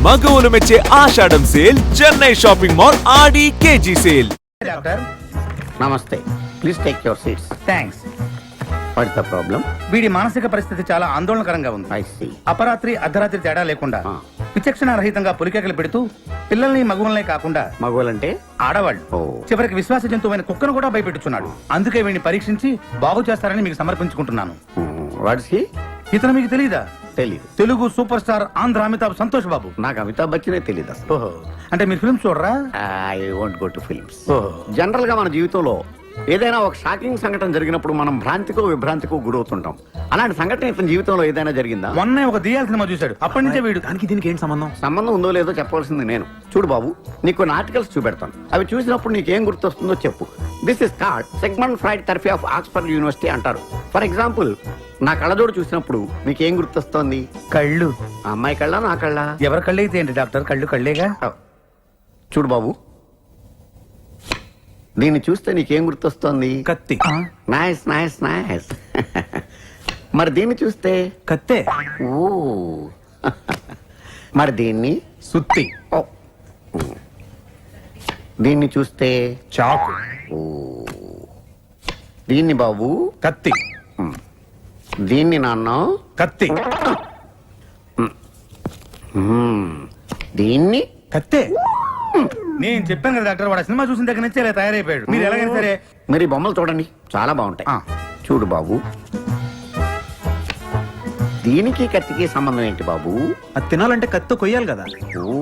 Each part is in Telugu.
మగవులు మెచ్చే ఆషాఢం సేల్ చెన్నై షాపింగ్ మాల్ ఆడి కేజీ సేల్. డాక్టర్ నమస్తే, please take your seats. Thanks. What's the problem? వీడి మానసిక పరిస్థితి చాలా ఆందోళనకరంగా ఉంది. I see. అపరాత్రి అర్ధరాత్రి తేడా లేకుండా విచక్షణ రహితంగా పులికేకలు పెడుతూ పిల్లల్ని మగువల్నే కాకుండా మగవాళ్ళంటే ఆడవాళ్ళు ఓ. చివరికి విశ్వాస జంతువైన కుక్కను కూడా భయపెట్టుచున్నాడు. అందుకే వీడిని పరీక్షించి బాగు చేస్తారని మీకు సమర్పించుకుంటున్నాను. Watts he? ఇతను మీకు తెలియదా? తెలీదు. Telugu super star Andhra Amitabh Santosh Babu. నాకు అమితాబ్ బచ్చనే తెలీదు అసలు. ఓహో, అంటే మీరు ఫిల్మ్స్ చూడరా? I won't go to films. ఓహో. జనరల్ గా మన జీవితంలో ఏదైనా ఒక షాకింగ్ సంఘటన జరిగినప్పుడు మనం భ్రాంతికో విభ్రాంతికో గురవుతుంటాం. అలాంటి సంఘటన ఇతని జీవితంలో ఏదైనా జరిగిందా? మొన్నే ఒక దియాల సినిమా చూశాడు. అప్పటి నుంచే వీడు దానికి దీనికి ఏంటి సంబంధం? సంబంధం ఉందో లేదో చెప్పవలసింది నేను. చూడు బాబు, నీకు కొన్ని ఆర్టికల్స్ చూపెడతాను. అవి చూసినప్పుడు నీకేం గుర్తొస్తుందో చెప్పు. This is called segment fried therapy of Oxford university అంటారు. ఫర్ ఎగ్జాంపుల్, నా కళ్ళజోడు చూసినప్పుడు నీకేం గుర్తొస్తోంది? కళ్ళు. ఆ అమ్మాయి కళ్ళ, నా కళ్ళ? ఎవరి కళ్ళు అయితే ఏంటి డాక్టర్, కళ్ళు కళ్ళేగా. చూడు బాబు, దీన్ని చూస్తే నీకేం గుర్తొస్తోంది? కత్తి. Nice nice nice. మరి దీన్ని చూస్తే? కత్తే. ఓ. మరి దీన్ని? సుత్తి. ఓ. దీన్ని చూస్తే? చాకు. ఓ. దీన్ని బాబు? కత్తి. దీన్ని నాన్న? కత్తి. దీన్ని? కత్తే. నేను చెప్పాను కదా డాక్టర్, వాడు సినిమా చూసిన దగ్గర నుంచి ఇలా తయారైపోయాడు. మీరు ఎలాగైనా సరే మరి ఈ బొమ్మలు చూడండి, చాలా బాగుంటాయి. చూడు బాబు, దీనికి కత్తికి సంబంధం ఏంటి బాబు? అది తినాలంటే కత్తి కొయ్యాలి కదా. ఓ.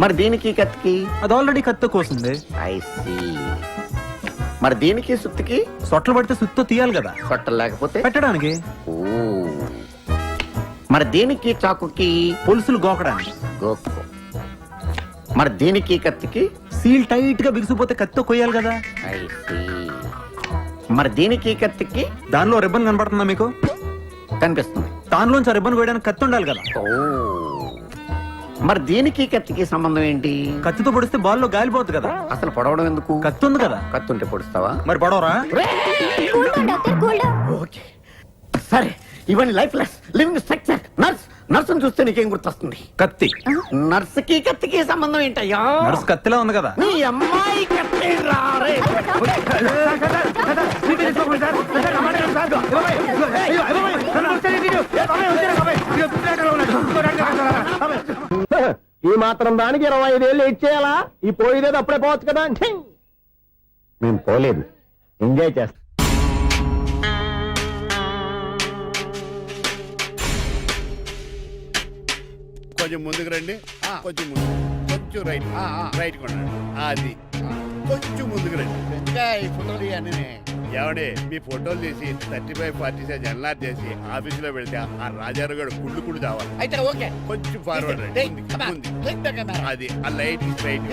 మరి దీనికి కత్తికి? అది ఆల్రెడీ కత్తి కోసింది. I see. మరి దీనికి సుత్తికి? సొట్లు పడితే సుత్తో తీయాలి కదా. సొట్టలు లేకపోతే పెట్టడానికి. ఓ. మరి దీనికి చాకుకి? పులుసులు గోకడానికి. గోక్కో. మరి దీనికి కత్తికి? సీల్ టైట్ గా బిగిసిపోతే కత్తితో కొయ్యాలి కదా. I see. మరి దీనికి కత్తికి? దానిలో రిబ్బన్ కనపడుతుందా మీకు? కనిపిస్తుంది. దానిలోంచి ఆ రిబ్బన్ కొయ్యడానికి కత్తి ఉండాలి కదా. ఓ. మరి దీనికి కత్తికి సంబంధం ఏంటి? కత్తితో పొడిస్తే బాల్లో గాలిపోతుంది కదా. అసలు పొడవడం ఎందుకు? కత్తి ఉంది కదా. కత్తి ఉంటే పొడుస్తావా? మరి పొడవరా? ఓకే, సరే. ఇవన్నీ life less living structure. Nurse, నర్సును చూస్తే నీకేం గుర్తొస్తుంది? కత్తి. నర్సుకి కత్తికి సంబంధం ఏంటయ్యా? నర్సు కత్తిలా ఉంది కదా. నీ అమ్మాయి కత్తి రారే. ఈ మాత్రం దానికి 25 ఏళ్ళు ఇచ్చేయాలా? ఈ పోయేదేదో అప్పుడే పోవచ్చు కదా. మేము పోలేదు, ఎంజాయ్ చేస్తాం. కొంచెం ముందుకు రండి, కొంచెం ముందు, కొంచెం రైట్, రైట్ కొనండి. అది కొంచెం ముందుకు రండి. ఇంకా ఈ ఫోటోలు అన్నీ ఏమండి, మీ ఫోటోలు తీసి 35, 40 సైజ్ ఎన్లార్ చేసి ఆఫీసులో పెడితే ఆ రాజారావు గారు కుళ్ళు చావాలి. అయితే ఓకే, కొంచెం ఫార్వర్డ్ రండి. అది ఆ లైట్ రైట్.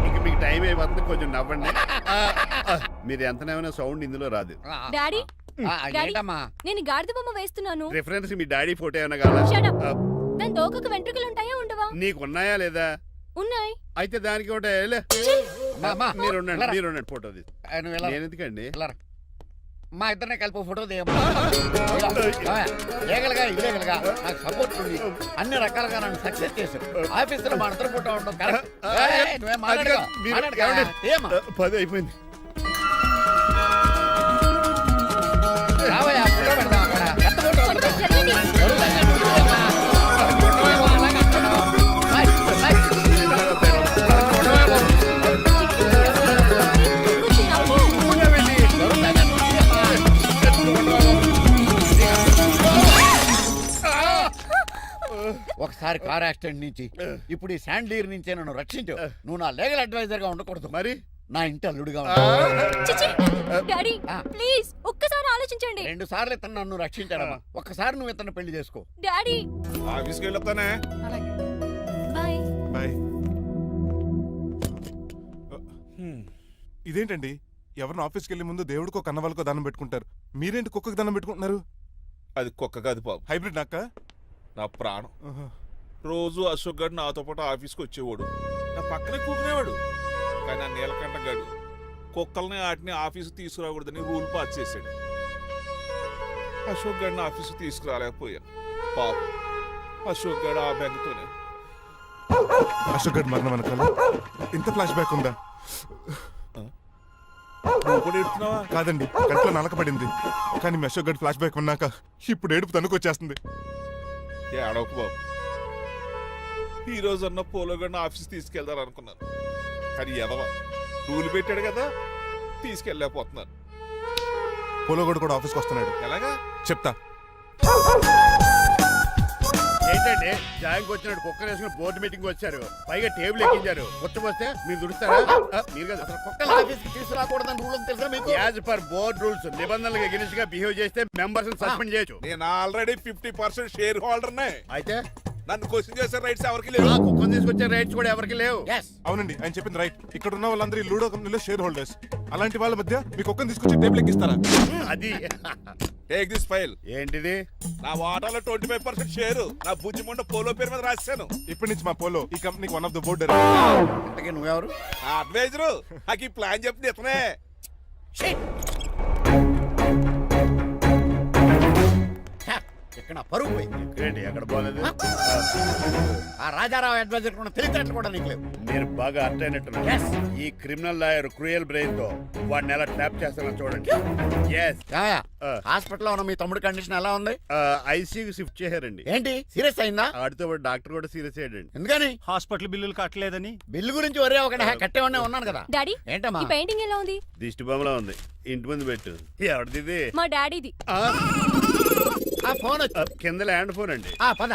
ఇక మీకు టైం అయిపోతుంది, కొంచెం నవ్వండి. మీరు ఎంతనేమైనా సౌండ్ ఇందులో రాదు. డాడీ, ఏంటమ్మా? నేను గాడిద బొమ్మ వేస్తున్నాను. రిఫరెన్స్ మీ డాడీ ఫోటో ఏమైనా కావాలా? దాని దోకకు వెంట్రుకలు ఉంటాయా ఉండవా? నీకున్నాయా లేదా? ఉన్నాయి. అయితే దానికి ఒకటే మీరు ఉండండి, ఫోటో తీసి. నేను ఎందుకండి? మా ఇద్దరిని కలిపి ఫోటో తీయమ్మా. లీగల్గా ఇల్లీగల్గా నాకు సపోర్ట్ ఉంది. అన్ని రకాలుగా నన్ను సక్సెస్ చేశారు. ఆఫీసులో మా ఇద్దరు ఫోటో ఉండడం కరెక్ట్. నువ్వేం మాట్లాడుకో. 10 అయిపోయింది. రావయ్యా, ఫోటో పెడదాం అక్కడ. ఎంత ఫోటో పెడదాం? ఒకసారి కార్ యాక్సిడెంట్ నుంచి, ఇప్పుడు ఈ శాండ్లీర్ నుంచే నన్ను రక్షించు. నువ్వు నా లీగల్ అడ్వైజర్ గా ఉండకూడదు, మరి నా ఇంటి అల్లుడుగా డాడీ ప్లీజ్ ఒక్కసారి ఆలోచించండి. 2 సార్లు ఇతను నన్ను రక్షించాడమ్మా. ఒక్కసారి నువ్వు ఇతను పెళ్లి చేసుకో. డాడీ ఆఫీస్కి వెళ్ళొస్తానే. బాయ్. బాయ్. ఇదేంటండి, ఎవరిని ఆఫీస్కి వెళ్ళే ముందు దేవుడికో కన్నవాళ్ళకో దండం పెట్టుకుంటారు, మీరేంటి కుక్కకి దండం పెట్టుకుంటున్నారు? అది కుక్క కాదు బాబు, హైబ్రిడ్ నాక్క. నా ప్రాణం. రోజు అశోక్ గడు నాతో పాటు ఆఫీస్కి వచ్చేవాడు, నా పక్కనే కూకునేవాడు. కానీ ఆ నీలకంఠ గడు కుక్కల్ని వాటిని ఆఫీసు తీసుకురాకూడదని రూల్ పాస్ చేశాడు. అశోక్ గడిని ఆఫీసు తీసుకురాలేకపోయాను పాపం. అశోక్ గడు ఆ బెంగతోనే. అశోక్ గడ్ మరణం వెనకాల ఇంత ఫ్లాష్ బ్యాక్ ఉందా? నువ్వు కూడా ఎడుతున్నావా? కాదండి, కంట్లో నలకపడింది. కానీ మీ అశోక్ గడ్ ఫ్లాష్ బ్యాక్ ఉన్నాక ఇప్పుడు ఏడుపు తనుకొచ్చేస్తుంది. ఏడవకు బాబు. ఈ రోజు అన్న పోలో గడిని ఆఫీస్ తీసుకెళ్దాం అనుకున్నాను, కానీ ఎదవ రూల్ పెట్టాడు కదా, తీసుకెళ్ళలేకపోతున్నాను. పోలోగోడు కూడా ఆఫీస్కి వస్తున్నాడు. ఎలాగా చెప్తా. ఏంటండి జాయింగ్ వచ్చినట్టు కుక్కర్ వేసుకుని బోర్డు మీటింగ్ వచ్చారు, పైగా టేబుల్ ఎక్కించారు. వస్తే మీరు దుడుస్తారా? మీరు కదా అసలు కుక్కలు ఆఫీస్కి తీసుకురాకూడదని రూల్ తెలుసా మీకు? యాజ్ పర్ బోర్డ్ రూల్స్ నిబంధనలకు ఎగనిస్ట్ గా బిహేవ్ చేస్తే మెంబర్స్ సస్పెండ్ చేయొచ్చు. నేను ఆల్రెడీ 50% షేర్ హోల్డర్నే. అయితే నన్ను క్వశ్చన్ చేసే రైట్స్ ఎవరికి ఆ లేవు. కుక్కను తీసుకొచ్చే రైట్స్ కూడా ఎవరికి లేవు. Yes. అవునండి, ఆయన చెప్పింది రైట్. ఇక్కడ ఉన్న వాళ్ళందరూ ఈ లూడో కంపెనీలో షేర్ హోల్డర్స్. అలాంటి వాళ్ళ మధ్య మీ కుక్కను తీసుకొచ్చి టేబుల్ ఎక్కిస్తారా? అది టేక్ దిస్ ఫైల్. ఏంటిది? నా వాటాలో 25% షేరు నా బుజ్జిముండ పోలో పేరు మీద రాశాను. ఇప్పటి నుంచి మా పోలో ఈ కంపెనీకి వన్ ఆఫ్ ద బోర్డ్. ఇంతకీ నువ్వెవరు? నా అడ్వైజరు నాకు ఈ ప్లాన్ చెప్పింది ఇతనే. ఇక్కడ నా పరువు పోయింది. ఏంటి ఎక్కడ పోలేదు? ఆ రాజారావు అడ్వైజర్ కూడా తెలియటట్లు కూడా నీకు లేవు. మీరు బాగా అర్థం అయినట్టున్నారు. Yes. ఈ క్రిమినల్ లాయర్ క్రూయల్ బ్రెయిన్ తో వాడిని ఎలా ట్రాప్ చేస్తానో చూడండి. ఎస్, ఏమయ్య, హాస్పిటల్లో ఉన్న మీ తమ్ముడి కండిషన్ ఎలా ఉంది? ఐసీయూకి షిఫ్ట్ చేశారండి. ఏంటి సీరియస్ అయిందా? ఆడితో పాటు డాక్టర్ కూడా సీరియస్ అయ్యాడండి. ఎందుకని? హాస్పిటల్ బిల్లులు కట్టలేదని. బిల్లు గురించి ఒరే ఒకటి కట్టేవాడినే ఉన్నాను కదా. డాడీ ఏంటమ్మా? ఈ పెయింటింగ్ ఎలా ఉంది? దిష్టి బొమ్మలా ఉంది, ఇంటి ముందు పెట్టు. ఎవరిది ఇది? మా డాడీది. ఆ, ఆ ఫోన్ వచ్చి కింద ల్యాండ్ ఫోన్ అండి. పద.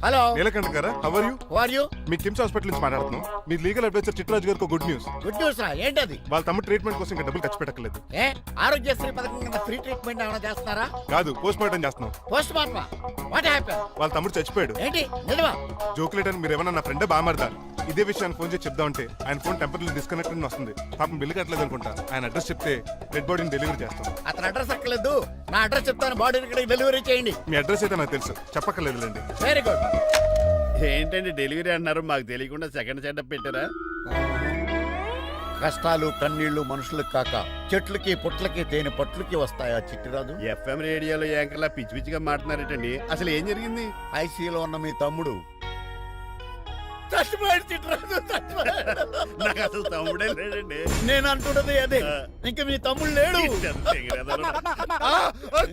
హలో, నీలకంఠ గారా, how are you? Who are you? మీ కిమ్స్ హాస్పిటల్ నుంచి మాట్లాడుతున్నాం. మీ లీగల్ అడ్వైజర్ చిట్రాజు గారికి గుడ్ న్యూస్. గుడ్ న్యూస్ రా. ఏంటది? వాళ్ళ తమ్ముడు ట్రీట్మెంట్ కోసం ఇంకా డబ్బులు ఖర్చు పెట్టలేదు. ఏ ఆరోగ్యశ్రీ పథకం కింద ఫ్రీ ట్రీట్మెంట్ ఏమైనా చేస్తున్నారా? కాదు, పోస్ట్ మార్టం చేస్తున్నాం. Post mortem? What happen? వాళ్ళ తమ్ముడు చచ్చిపోయాడు. ఏంటి నిజమా? జోకులేటని మీరు ఏమన్నా నా ఫ్రెండ్ బామర్దా? ఇదే విషయాన్ని ఫోన్ చేసి చెప్దామంటే ఆయన ఫోన్ టెంపరీ డిస్కనెక్ట్ అని వస్తుంది. పాపం బిల్లు కట్టలేదు అనుకుంటా. ఆయన అడ్రస్ చెప్తే డెడ్ బాడీని డెలివరీ చేస్తాం. అతను అడ్రస్ అక్కర్లేదు, నా అడ్రస్ చెప్తాను, బాడీని ఇక్కడ డెలివరీ చేయండి. మీ అడ్రస్ అయితే నాకు తెలుసు, చెప్పక్కర్లేదులేండి. Very good. ఏంటండి డెలివరీ అన్నారు, మాకు తెలియకుండా సెకండ్ సెటప్ పెట్టారా? కష్టాలు కన్నీళ్లు మనుషులకు కాక చెట్లకి పుట్లకి తేనె పట్లకి వస్తాయా చిట్టిరాజు? ఎఫ్ఎం రేడియోలో యాంకర్లా పిచ్చి పిచ్చిగా మాట్లాడారేటండి. అసలు ఏం జరిగింది? ఐసీలో ఉన్న మీ తమ్ముడు చచ్చిపోయాడు చిట్టిరాజు, చచ్చిపోయాడు. నాకు అసలు తమ్ముడే లేడండి. నేను అంటున్నది అదే. ఇంక మీ తమ్ముడు లేడు.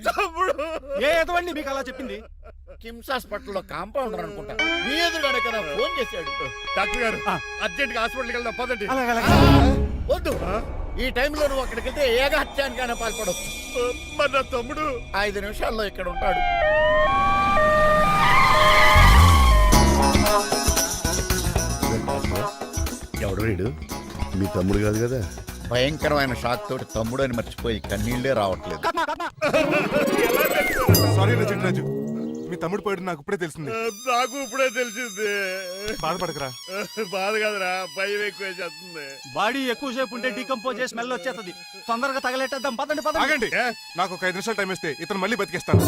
తమ్ముడు ఏ ఎదవండి మీకు అలా చెప్పింది? కిమ్స్ హాస్పిటల్లో కాంపౌండర్ అనుకుంటా, మీ ఎదురుగానే కదా ఫోన్ చేశాడు. డాక్టర్ గారు అర్జెంట్ గా హాస్పిటల్కి వెళ్దాం పదండి. వద్దు, ఈ టైంలో నువ్వు అక్కడికి వెళ్తే ఏకహత్యానికైనా పాల్పడవచ్చు. మరి నా తమ్ముడు 5 నిమిషాల్లో ఇక్కడ ఉంటాడు. ఎవడు రీడు? మీ తమ్ముడు కాదు కదా? భయంకరమైన షాక్ తోటి తమ్ముడు అని మర్చిపోయి కన్నీళ్లే రావట్లేదు. సారీ రా చిట్రాజు, మీ తమ్ముడు పోయాడు నాకు ఇప్పుడే తెలిసింది. నాకు ఇప్పుడే తెలిసింది. బాధపడకరా. బాధ కాదురా, భయం ఎక్కువ చేస్తుంది. బాడీ ఎక్కువసేపు ఉంటే డీకంపోజ్ చేసి స్మెల్ వచ్చేస్తుంది. తొందరగా తగలెట్టేద్దాం, పదండి పదండి. ఆగండి, నాకు ఒక 5 నిమిషాలు టైం ఇస్తే ఇతను మళ్ళీ బతికేస్తాను.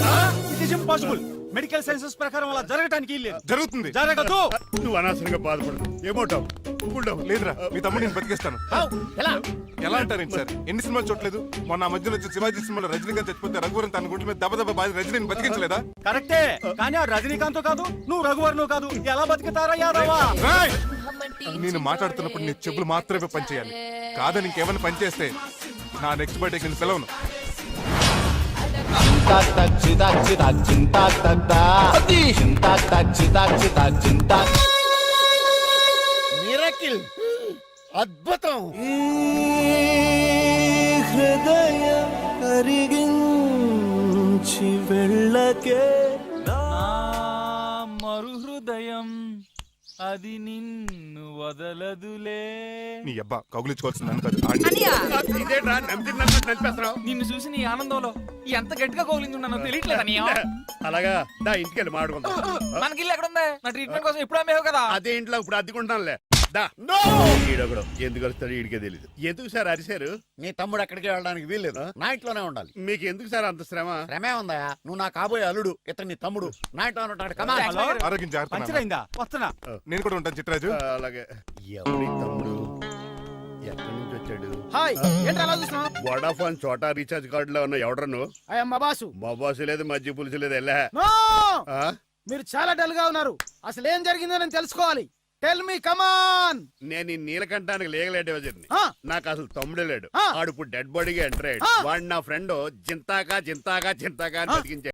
It is impossible. Medical sciences ప్రకారం అలా జరగటానికి లేదు. జరుగుతుంది. జరగదు. నువ్వు అనవసరంగా బాధపడదు. ఏమోటావు? లేదురా, మీ తమ్ముడు నేను బతికేస్తాను. హౌ? ఎలా? ఎలా అంటారేంటి సార్, ఎన్ని సినిమాలు చూడలేదు? మొన్న ఆ మధ్యలో వచ్చి శివాజీ సినిమాలో రజనీకాంత్ చచ్చిపోతే రఘువరన్ తన గుండె మీద దెబ్బ బాధ రజనీని బతికించలేదా? కరెక్టే, కానీ ఆ రజనీకాంత్ కాదు, నువ్వు రఘువర్ను కాదు. ఎలా బతుకుతారా యాదవా? రాయ్! నేను మాట్లాడుతున్నప్పుడు నీ చెప్పులు మాత్రమే పనిచేయాలి. కాదని ఇంకేమైనా పనిచేస్తే నా నెక్స్ట్ బర్త్డేకి నేను పిలవను. మిరకిల్, అద్భుతం. హృదయం కరిగించి వెళ్ళకే మరు హృదయం అది నిన్ను వదలదులే. నీ అబ్బా కౌగులించుకోవాల్సింది నన్ను కాదు, ఆడిని. ఇదేంట్రా నమ్మినట్టు నడిపేస్తున్నావు? నిన్ను చూసి నీ ఆనందంలో ఎంత గట్టిగా కౌలించున్నానో తెలియట్లేదా? అలాగా దా ఇంటికి వెళ్ళి మాట్లాడుకుందాం. మనకి ఇల్లు ఎక్కడుంది? నా ట్రీట్మెంట్ కోసం ఎప్పుడు అమ్మేవు కదా. అదే ఇంట్లో ఇప్పుడు అద్దెకుంటానులే. దా ఈడొకడు ఎందుకు వస్తాడు ఈడికే తెలియదు. ఎందుకు సార్ అరిశారు? నీ తమ్ముడు ఎక్కడికి వెళ్ళడానికి వీల్లేదు, నా ఇంట్లోనే ఉండాలి. మీకు ఎందుకు సార్ అంత శ్రమ? శ్రమే ఉందా? నువ్వు నా కాబోయే అల్లుడు, ఇతను నీ తమ్ముడు, నా ఇంట్లోనే ఉంటాడు. కమా. ఆరోగ్యం జాగ్రత్త నాన్న. పంచరైందా? వస్తున్నా. నేను కూడా ఉంటాను చిట్రాజు. అలాగే. ఎవరి తమ్ముడు? ఎక్కడి నుంచి వచ్చాడు హాయ్ ఏంటి అలా చూస్తున్నావు? వడాఫోన్ చోటా రీఛార్జ్ కార్డు లో ఉన్న ఎవడరా నువ్వు అయ్యమ్మ బాసు. మా బాసు లేదు మజ్జి పులుసు లేదు వెళ్ళా నో! ఆ? మీరు చాలా డల్ గా ఉన్నారు. అసలు ఏం జరిగిందో నేను తెలుసుకోవాలి. టెల్ మీ కమాన్. నేను ఈ నీలకంఠానికి లేగలేటే వజర్ని ఆ. నాకు అసలు తమ్ముడే లేడు ఆ. ఆడు ఇప్పుడు డెడ్ బాడీగా ఎంటర్ అయ్యాడు ఆ. వాడు నా ఫ్రెండ్ జింతాగా జింతాగా జింతాగా అని బతికించాడు